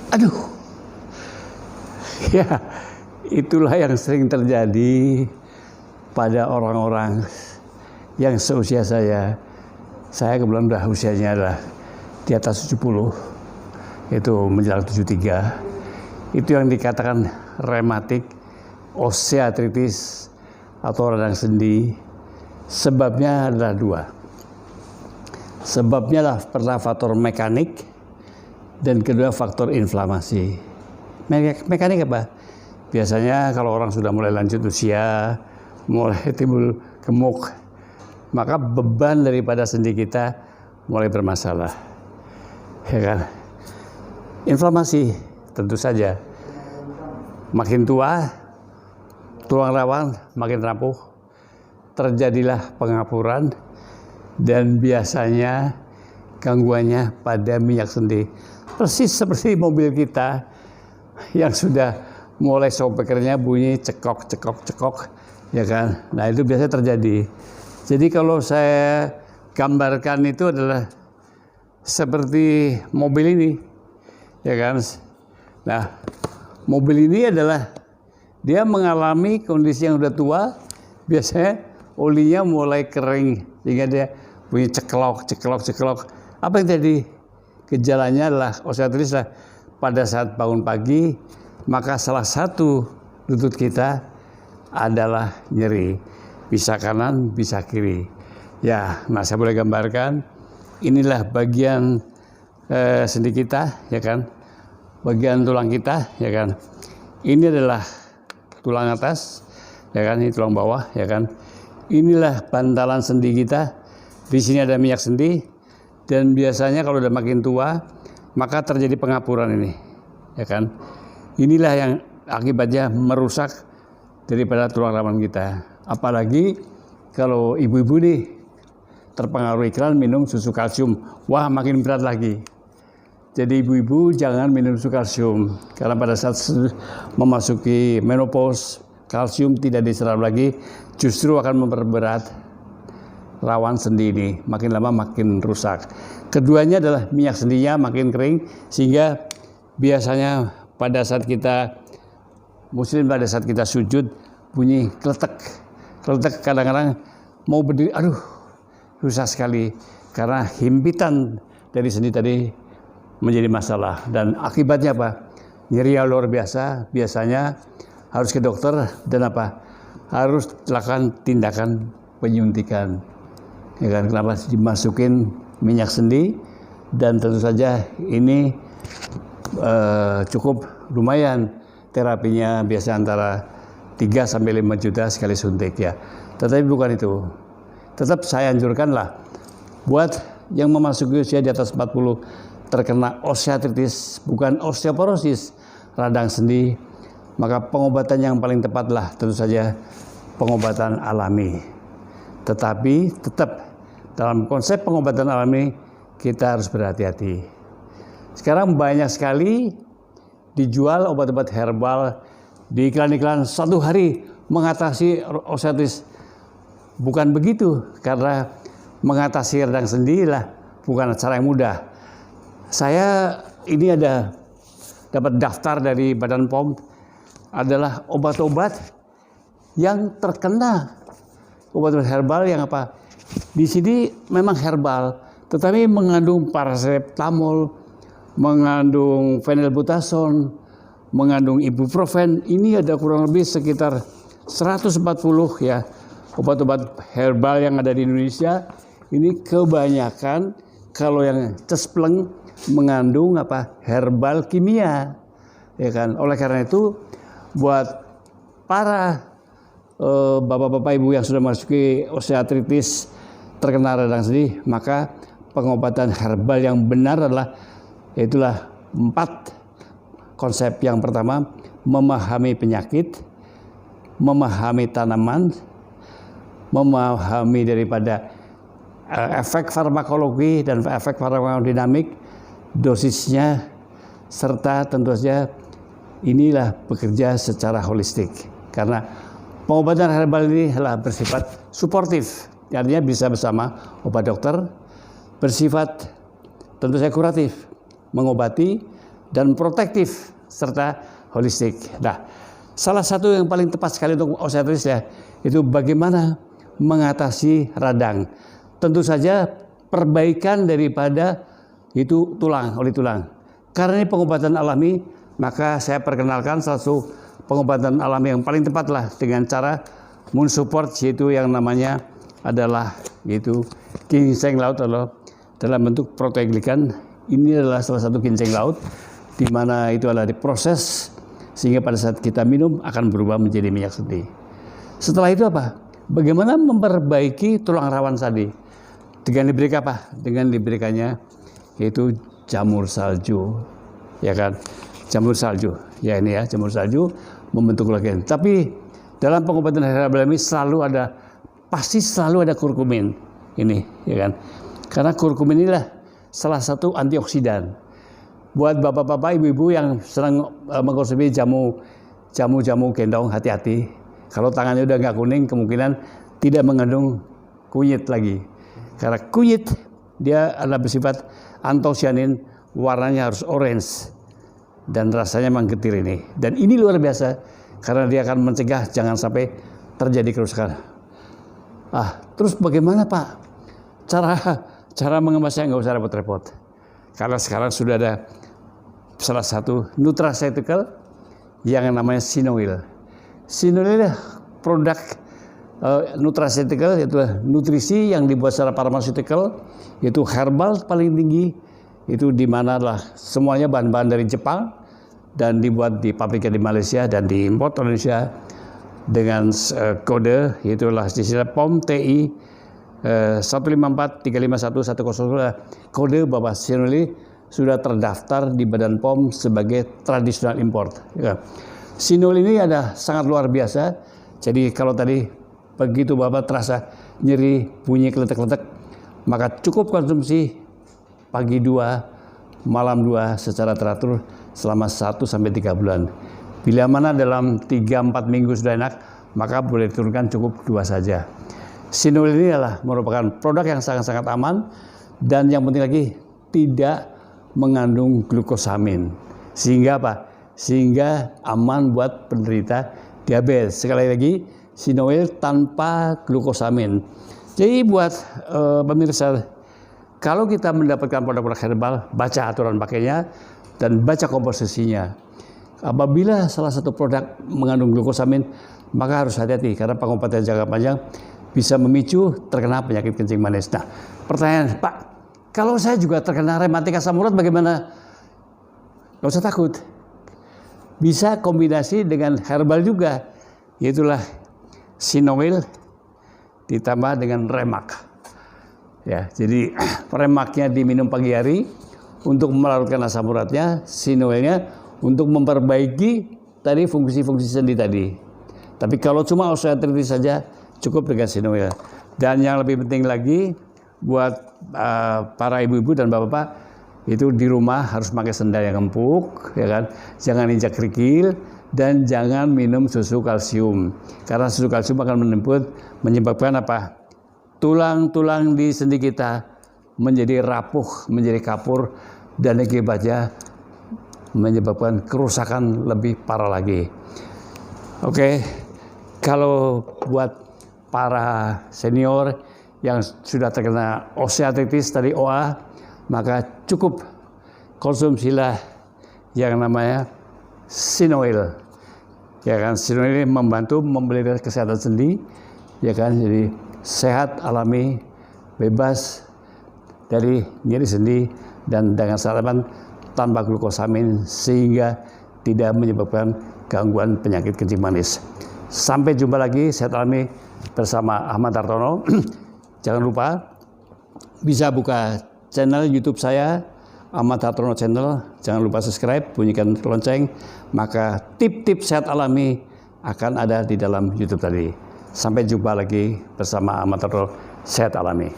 Aduh, ya itulah yang sering terjadi pada orang-orang yang seusia saya. Saya kebetulan udah usianya adalah di atas 70, itu menjelang 73. Itu yang dikatakan rematik, osteoartritis atau radang sendi. Sebabnya adalah dua. Sebabnya adalah pertama faktor mekanik dan kedua faktor inflamasi. Mekanik apa? Biasanya kalau orang sudah mulai lanjut usia, mulai timbul gemuk, maka beban daripada sendi kita mulai bermasalah. Ya kan? Inflamasi tentu saja. Makin tua, tulang rawan makin rapuh, terjadilah pengapuran dan biasanya gangguannya pada minyak sendi. Persis seperti mobil kita yang sudah mulai shockbreakernya bunyi cekok, ya kan? Nah itu biasanya terjadi. Jadi kalau saya gambarkan itu adalah seperti mobil ini, ya kan? Nah mobil ini adalah dia mengalami kondisi yang sudah tua, biasanya olinya mulai kering sehingga dia bunyi ceklok. Apa yang jadi? Gejalanya adalah osteoartritis pada saat bangun pagi, maka salah satu lutut kita adalah nyeri. Bisa kanan, bisa kiri. Ya, nah saya boleh gambarkan. Inilah bagian sendi kita, ya kan? Bagian tulang kita, ya kan? Ini adalah tulang atas, ya kan? Ini tulang bawah, ya kan? Inilah bantalan sendi kita. Di sini ada minyak sendi. Dan biasanya kalau udah makin tua, maka terjadi pengapuran ini, ya kan? Inilah yang akibatnya merusak daripada tulang rawan kita. Apalagi kalau ibu-ibu nih terpengaruh iklan minum susu kalsium, wah makin berat lagi. Jadi ibu-ibu jangan minum susu kalsium, karena pada saat memasuki menopause, kalsium tidak diserap lagi, justru akan memperberat rawan sendi ini, makin lama makin rusak. Keduanya adalah minyak sendinya makin kering, sehingga biasanya pada saat kita pada saat kita sujud bunyi kletek kadang-kadang mau berdiri, aduh susah sekali karena himpitan dari sendi tadi menjadi masalah. Dan akibatnya apa? Nyeri yang luar biasa, biasanya harus ke dokter dan apa? Harus lakukan tindakan penyuntikan. Ya kan, kenapa dimasukin minyak sendi, dan tentu saja ini cukup lumayan terapinya, biasa antara 3 sampai 5 juta sekali suntik ya. Tetapi bukan itu. Tetap saya anjurkanlah buat yang memasuki usia di atas 40 terkena osteoartritis, bukan osteoporosis, radang sendi, maka pengobatan yang paling tepatlah tentu saja pengobatan alami. Tetapi tetap dalam konsep pengobatan alami kita harus berhati-hati. Sekarang banyak sekali dijual obat-obat herbal di iklan-iklan 1 hari mengatasi osteoartritis. Bukan begitu, karena mengatasi radang sendi lah bukan cara yang mudah. Saya ini dapat daftar dari Badan POM, adalah obat-obat yang terkena, obat-obat herbal yang apa? Di sini memang herbal, tetapi mengandung paracetamol, mengandung phenylbutazone, mengandung ibuprofen. Ini ada kurang lebih sekitar 140 ya obat-obat herbal yang ada di Indonesia. Ini kebanyakan kalau yang cespleng mengandung apa? Herbal kimia, ya kan? Oleh karena itu buat para bapak-bapak ibu yang sudah memasuki osteoartritis, terkena radang sendi, maka pengobatan herbal yang benar adalah itulah 4 konsep. Yang pertama, memahami penyakit, memahami tanaman, memahami daripada efek farmakologi dan efek farmakodinamik, dosisnya, serta tentu saja inilah bekerja secara holistik. Karena pengobatan herbal ini adalah bersifat suportif, artinya bisa bersama obat dokter, bersifat tentu saja kuratif, mengobati, dan protektif serta holistik. Nah, salah satu yang paling tepat sekali untuk osteoartritis ya, itu bagaimana mengatasi radang. Tentu saja perbaikan daripada itu oleh tulang. Karena ini pengobatan alami, maka saya perkenalkan salah satu pengobatan alami yang paling tepat lah dengan cara mensupport, yaitu yang namanya adalah yaitu ginseng laut atau dalam bentuk proteoglikan. Ini adalah salah satu ginseng laut di mana itu adalah diproses sehingga pada saat kita minum akan berubah menjadi minyak sendi. Setelah itu apa? Bagaimana memperbaiki tulang rawan tadi? Dengan diberikan apa? Dengan diberikannya yaitu jamur salju, ya kan? Jamur salju, ya ini ya jamur salju membentuk kolagen. Tapi dalam pengobatan herbal ini pasti selalu ada kurkumin ini, ya kan? Karena kurkumin inilah salah satu antioksidan. Buat bapak-bapak, ibu-ibu yang sedang mengkonsumsi jamu gendong, hati-hati. Kalau tangannya udah nggak kuning, kemungkinan tidak mengandung kunyit lagi. Karena kunyit dia adalah bersifat antosianin, warnanya harus orange dan rasanya memang getir ini. Dan ini luar biasa karena dia akan mencegah jangan sampai terjadi kerusakan. Terus bagaimana Pak cara mengemasnya? Nggak usah repot-repot. Karena sekarang sudah ada salah satu nutraceutical yang namanya Sinoil. Sinoil adalah produk nutraceutical, yaitu nutrisi yang dibuat secara pharmaceutical, yaitu herbal paling tinggi, itu di mana lah semuanya bahan-bahan dari Jepang dan dibuat di pabriknya di Malaysia dan diimpor ke Indonesia dengan kode yaitu lah istilah POM TI 154351100, kode bahwa Sinoil sudah terdaftar di Badan POM sebagai tradisional import. Ya. Sinoil ini ada sangat luar biasa. Jadi kalau tadi begitu Bapak terasa nyeri, bunyi keletek-keletek, maka cukup konsumsi pagi 2, malam 2 secara teratur selama 1-3 bulan. Bila mana dalam 3-4 minggu sudah enak, maka boleh diturunkan cukup 2 saja. Sinoil ini adalah merupakan produk yang sangat-sangat aman dan yang penting lagi tidak mengandung glukosamin. Sehingga apa? Sehingga aman buat penderita diabetes. Sekali lagi, Sinoil tanpa glukosamin. Jadi buat pemirsa, kalau kita mendapatkan produk-produk herbal, baca aturan pakainya dan baca komposisinya. Apabila salah satu produk mengandung glukosamin, maka harus hati-hati karena pengobatan jangka panjang bisa memicu terkena penyakit kencing manis. Nah, pertanyaan, Pak, kalau saya juga terkena rematik asam urat bagaimana? Nggak usah takut. Bisa kombinasi dengan herbal juga, yaitulah Sinoil ditambah dengan remak. Ya, jadi remaknya diminum pagi hari untuk melarutkan asam uratnya, Sinoilnya untuk memperbaiki tadi fungsi-fungsi sendi tadi. Tapi kalau cuma osteoartritis saja cukup dengan Sinoil. Dan yang lebih penting lagi buat para ibu-ibu dan bapak-bapak itu di rumah harus pakai sendal yang empuk, ya kan? Jangan injak kerikil dan jangan minum susu kalsium. Karena susu kalsium akan menyebabkan apa? Tulang-tulang di sendi kita menjadi rapuh, menjadi kapur dan akibatnya menyebabkan kerusakan lebih parah lagi. Oke, kalau buat para senior yang sudah terkena osteoartritis tadi OA, maka cukup konsumsilah yang namanya Sinoil. Ya kan, Sinoil ini membantu memelihara kesehatan sendi, ya kan, jadi sehat alami, bebas dari nyeri sendi dan dengan sarapan tanpa glukosamin sehingga tidak menyebabkan gangguan penyakit kencing manis. Sampai jumpa lagi, sehat alami bersama Ahmad Hartono. Jangan lupa bisa buka channel YouTube saya, Ahmad Hartono Channel. Jangan lupa subscribe, bunyikan lonceng, maka tip-tip sehat alami akan ada di dalam YouTube tadi. Sampai jumpa lagi bersama Ahmad Hartono Sehat Alami.